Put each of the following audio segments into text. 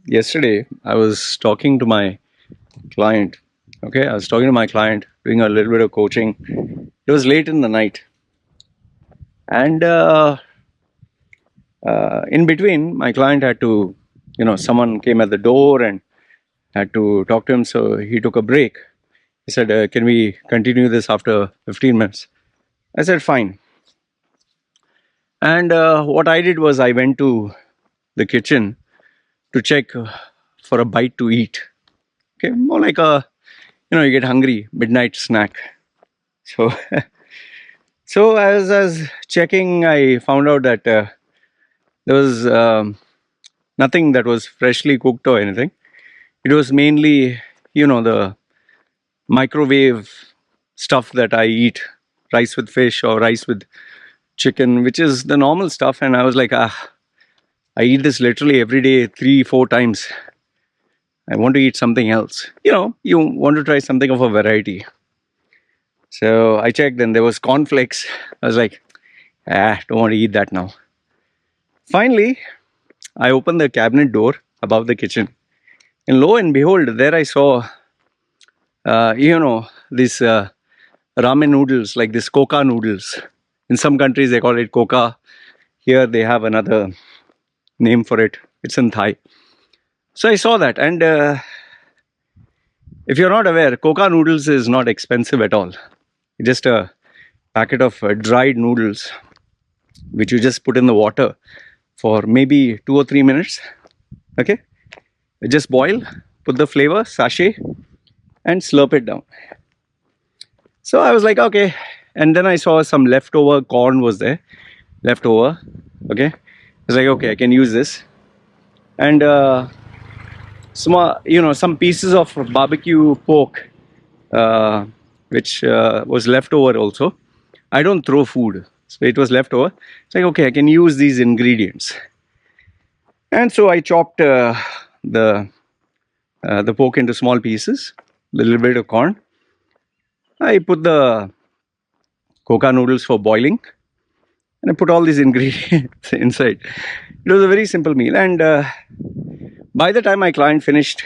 Yesterday I was talking to my client. Okay, I was talking to my client, doing a little bit of coaching. It was late in the night, and in between, my client had to, someone came at the door and had to talk to him. So he took a break. He said, "Can we continue this after 15 minutes?" I said, "Fine." And what I did was I went to the kitchen to check for a bite to eat. Okay, more like you get hungry, midnight snack. So, so as I was checking, I found out that there was nothing that was freshly cooked or anything. It was mainly, the microwave stuff that I eat, rice with fish or rice with chicken, which is the normal stuff. And I was like, I eat this literally every day, 3, 4 times. I want to eat something else. You want to try something of a variety. So I checked, and there was cornflakes. I was like, don't want to eat that now. Finally, I opened the cabinet door above the kitchen, and lo and behold, there I saw, these ramen noodles, like this Koka noodles. In some countries, they call it Koka. Here, they have another name for it. It's in Thai. So I saw that, and if you're not aware, Koka noodles is not expensive at all. Just a packet of dried noodles, which you just put in the water for maybe 2 or 3 minutes. Okay, just boil, put the flavor, sachet, and slurp it down. So I was like, okay. And then I saw some leftover corn was there, leftover. Okay, I was like, okay, I can use this. And some pieces of barbecue pork, which was leftover also. I don't throw food, so it was leftover. It's like, okay, I can use these ingredients. And so I chopped the pork into small pieces, a little bit of corn. I put the Koka noodles for boiling, and I put all these ingredients inside. It was a very simple meal, and by the time my client finished,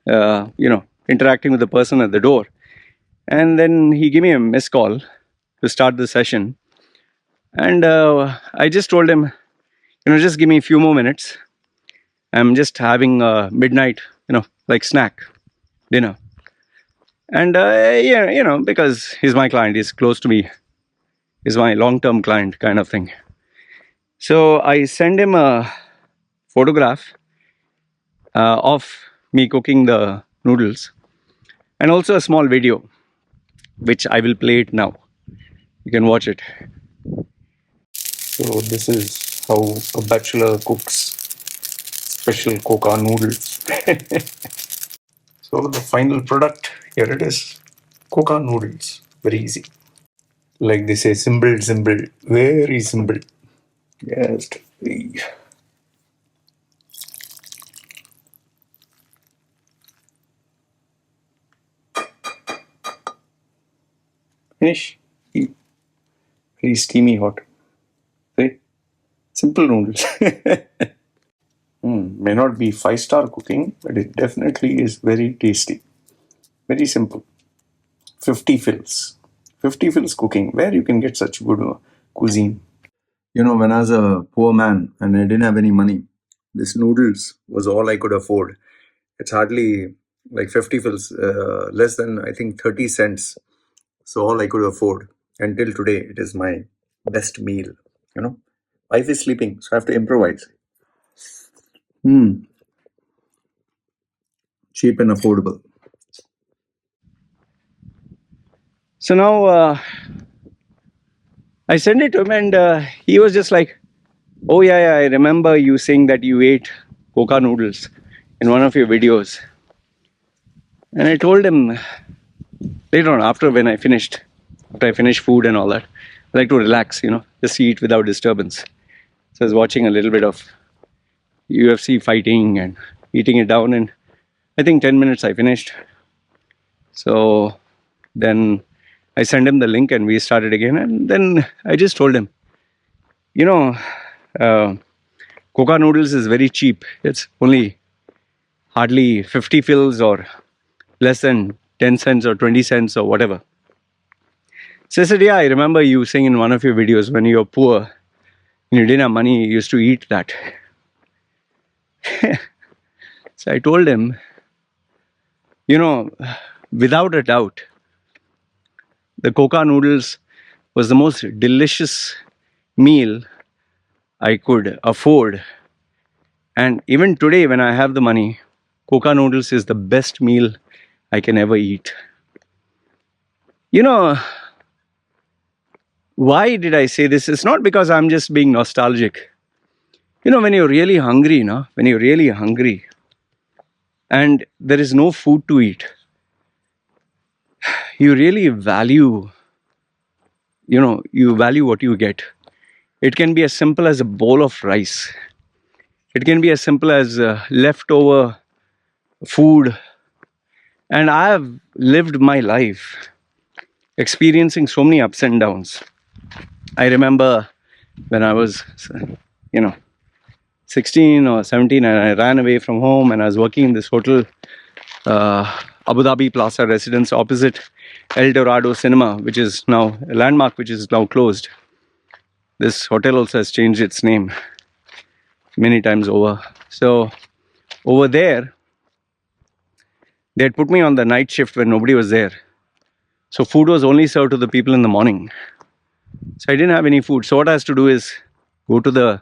interacting with the person at the door, and then he gave me a missed call to start the session, and I just told him, just give me a few more minutes. I'm just having a midnight, like snack, dinner. And because he's my client, he's close to me, he's my long-term client kind of thing. So I send him a photograph of me cooking the noodles, and also a small video, which I will play it now. You can watch it. So this is how a bachelor cooks special Koka noodles. So the final product, here it is. Koka noodles. Very easy. Like they say, simple, very simple. Yes. Finish. Very steamy hot. See? Simple noodles. May not be 5-star cooking, but it definitely is very tasty. Very simple. 50 fills. 50 fills cooking. Where you can get such good cuisine? When I was a poor man and I didn't have any money, this noodles was all I could afford. It's hardly like 50 fills, less than I think 30 cents. So all I could afford. Until today, it is my best meal. Wife is sleeping, so I have to improvise. Cheap and affordable. So now I sent it to him, and he was just like, "Oh yeah, I remember you saying that you ate Koka noodles in one of your videos." And I told him later on, after I finished food and all that, I like to relax, just eat without disturbance. So I was watching a little bit of UFC fighting and eating it down, and I think 10 minutes I finished. So then I sent him the link and we started again. And then I just told him, you know, uh, Koka Noodles is very cheap. It's only hardly 50 fills or less than 10 cents or 20 cents or whatever. So I said, yeah, I remember you saying in one of your videos when you were poor and you didn't have money, you used to eat that. So I told him, without a doubt, the Koka Noodles was the most delicious meal I could afford. And even today, when I have the money, Koka Noodles is the best meal I can ever eat. Why did I say this? It's not because I'm just being nostalgic. When you're really hungry, when you're really hungry and there is no food to eat, you really value, you value what you get. It can be as simple as a bowl of rice. It can be as simple as leftover food. And I have lived my life experiencing so many ups and downs. I remember when I was, you know, 16 or 17, and I ran away from home and I was working in this hotel, Abu Dhabi Plaza Residence, opposite El Dorado Cinema, which is now a landmark, which is now closed. This hotel also has changed its name many times over. So over there, they had put me on the night shift when nobody was there. So food was only served to the people in the morning. So I didn't have any food. So what I has to do is go to the,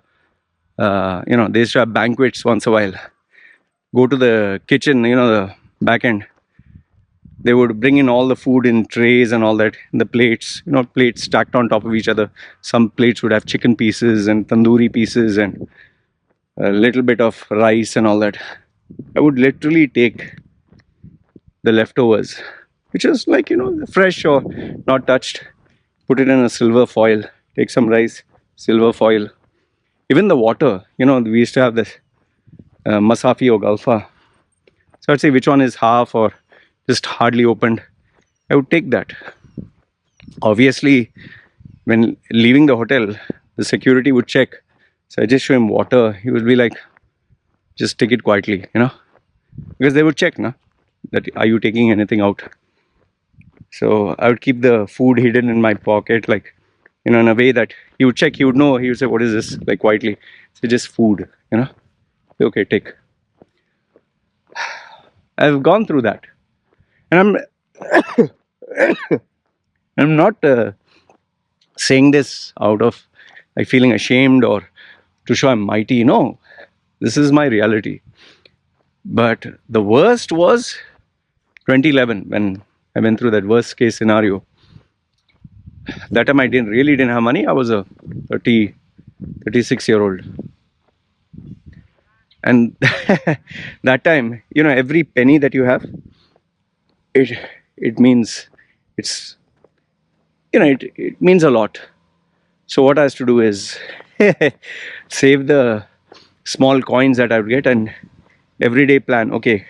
they used to have banquets once a while. Go to the kitchen, the back end. They would bring in all the food in trays and all that, the plates, plates stacked on top of each other. Some plates would have chicken pieces and tandoori pieces and a little bit of rice and all that. I would literally take the leftovers, which is like, fresh or not touched, put it in a silver foil, take some rice, silver foil. Even the water, we used to have this Masafi or Galfa. So I'd say which one is half or just hardly opened. I would take that. Obviously, when leaving the hotel, the security would check. So I just show him water. He would be like, just take it quietly, because they would check, that are you taking anything out? So I would keep the food hidden in my pocket, like, in a way that he would check, he would know, he would say, what is this? Like quietly. So just food, Okay, take. I've gone through that. And I'm not saying this out of like feeling ashamed or to show I'm mighty. No, this is my reality. But the worst was 2011 when I went through that worst case scenario. That time I really didn't have money. I was a 36-year-old. And that time, every penny that you have, it means it's, it means a lot. So what I has to do is save the small coins that I would get and everyday plan. Okay,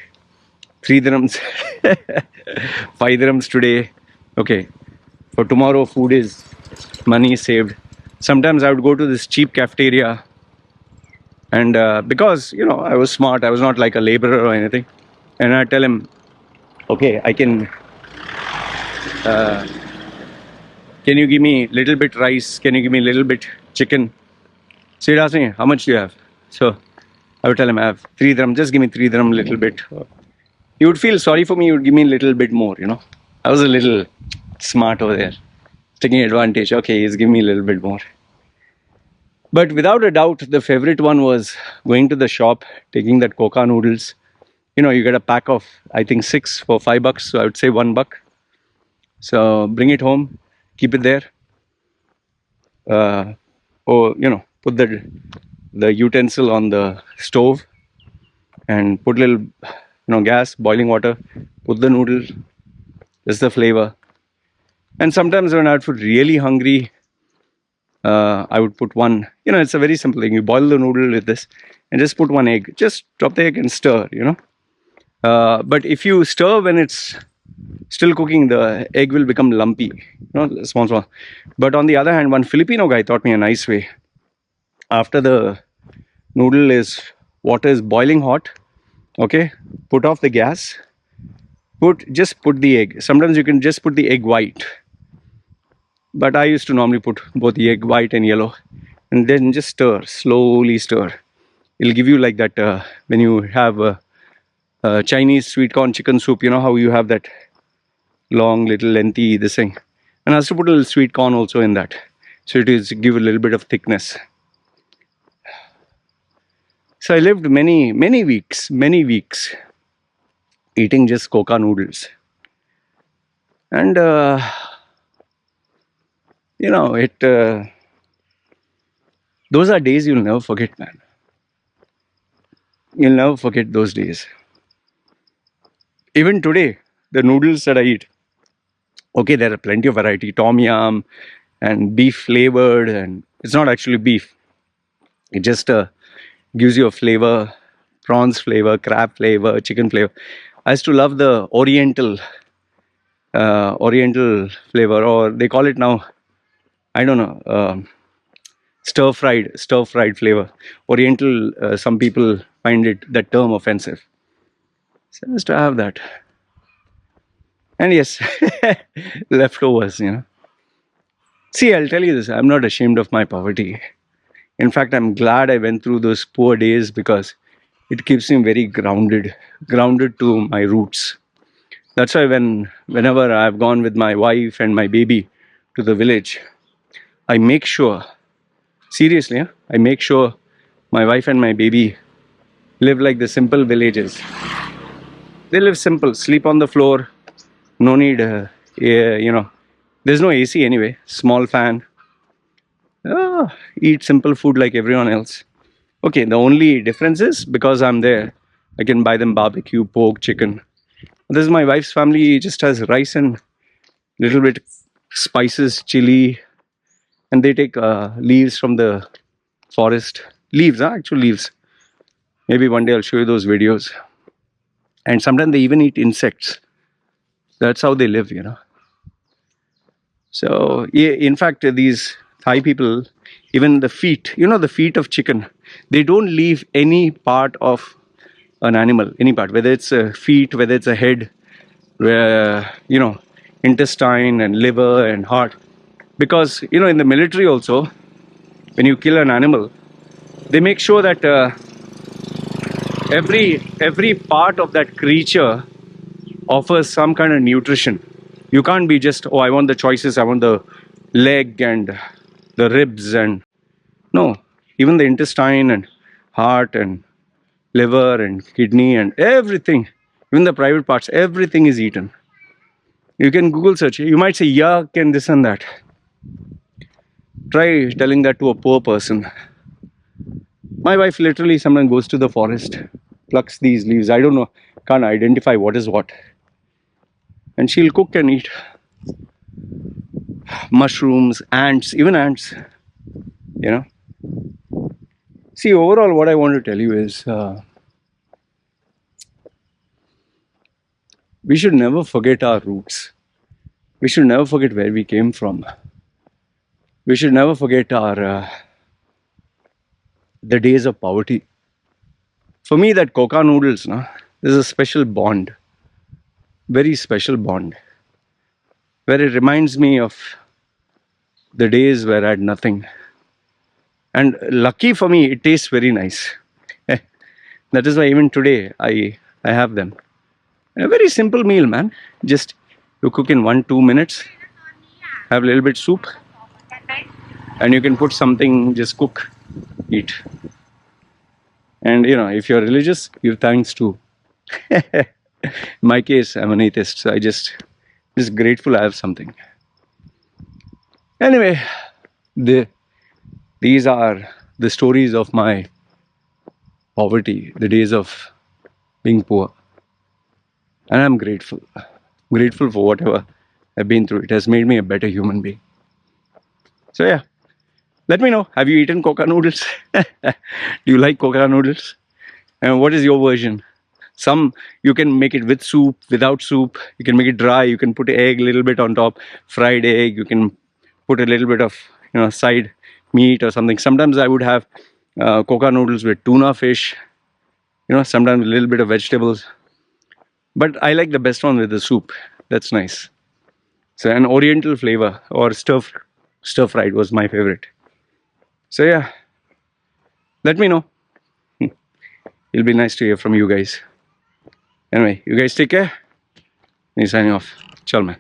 3 dirhams, 5 dirhams today. Okay, for tomorrow food is money saved. Sometimes I would go to this cheap cafeteria and because I was smart, I was not like a laborer or anything, and I tell him, okay, I can you give me little bit rice, can you give me little bit chicken? So he'd ask me, how much do you have? So I would tell him, I have 3 dirham, just give me 3 dirham, little bit. He would feel sorry for me, he would give me a little bit more, I was a little smart over there, taking advantage. Okay, he's giving me a little bit more. But without a doubt, the favorite one was going to the shop, taking that Koka noodles. You get a pack of, I think, 6 for $5. So I would say $1. So bring it home, keep it there. Or, put the utensil on the stove and put a little gas, boiling water, put the noodle, just the flavor. And sometimes when I would feel really hungry, I would put one, it's a very simple thing. You boil the noodle with this and just put one egg. Just drop the egg and stir. But if you stir when it's still cooking, the egg will become lumpy, small, small. But on the other hand, one Filipino guy taught me a nice way. After the noodle is, water is boiling hot, okay, put off the gas, just put the egg. Sometimes you can just put the egg white, but I used to normally put both the egg white and yellow, and then just stir, slowly stir. It'll give you like that when you have Chinese sweet corn chicken soup, how you have that long little lengthy this thing, and I have to put a little sweet corn also in that, so it is give a little bit of thickness. So I lived many weeks eating just Koka noodles, and it those are days you'll never forget, man. You'll never forget those days. Even today, the noodles that I eat, okay, there are plenty of variety, tom yum and beef flavored, and it's not actually beef. It just gives you a flavor, prawns flavor, crab flavor, chicken flavor. I used to love the Oriental flavor, or they call it now, I don't know, stir fried flavor. Oriental, some people find that term offensive. So I used to have that. And yes, leftovers, See, I'll tell you this, I'm not ashamed of my poverty. In fact, I'm glad I went through those poor days because it keeps me very grounded to my roots. That's why whenever I've gone with my wife and my baby to the village, I make sure, seriously, I make sure my wife and my baby live like the simple villages. They live simple, sleep on the floor, no need, there's no AC anyway, small fan. Eat simple food like everyone else. Okay, the only difference is because I'm there, I can buy them barbecue, pork, chicken. This is my wife's family, just has rice and little bit spices, chili, and they take leaves from the forest. Leaves, actual leaves. Maybe one day I'll show you those videos. And sometimes they even eat insects. That's how they live. So, yeah, in fact, these Thai people, even the feet, the feet of chicken, they don't leave any part of an animal, any part, whether it's a feet, whether it's a head, where, intestine and liver and heart. Because, in the military also, when you kill an animal, they make sure that every part of that creature offers some kind of nutrition. You can't be just, oh, I want the choices, I want the leg and the ribs, and no, even the intestine and heart and liver and kidney and everything, even the private parts, everything is eaten. You can Google search, you might say yuck and this and that. Try telling that to a poor person. My wife literally sometimes goes to the forest, plucks these leaves, I don't know, can't identify what is what, and she'll cook and eat. Mushrooms, ants, even ants, See, overall, what I want to tell you is we should never forget our roots. We should never forget where we came from. We should never forget our the days of poverty. For me, that Koka noodles, there's a special bond, very special bond, where it reminds me of the days where I had nothing. And lucky for me, it tastes very nice. That is why even today I have them. A very simple meal, man. Just you cook in 1-2 minutes, have a little bit soup, and you can put something, just cook, eat. And if you're religious, give thanks too. In my case, I'm an atheist, so I just grateful I have something. Anyway, these are the stories of my poverty, the days of being poor. And I'm grateful. Grateful for whatever I've been through. It has made me a better human being. So yeah, let me know. Have you eaten Koka noodles? Do you like Koka noodles? And what is your version? Some you can make it with soup, without soup. You can make it dry. You can put egg a little bit on top, fried egg. You can put a little bit of side meat or something. Sometimes I would have Koka noodles with tuna fish. Sometimes a little bit of vegetables. But I like the best one with the soup. That's nice. So an oriental flavor or stir fried was my favorite. So yeah, let me know. It'll be nice to hear from you guys. Anyway, you guys take care. Me signing off. Ciao, man.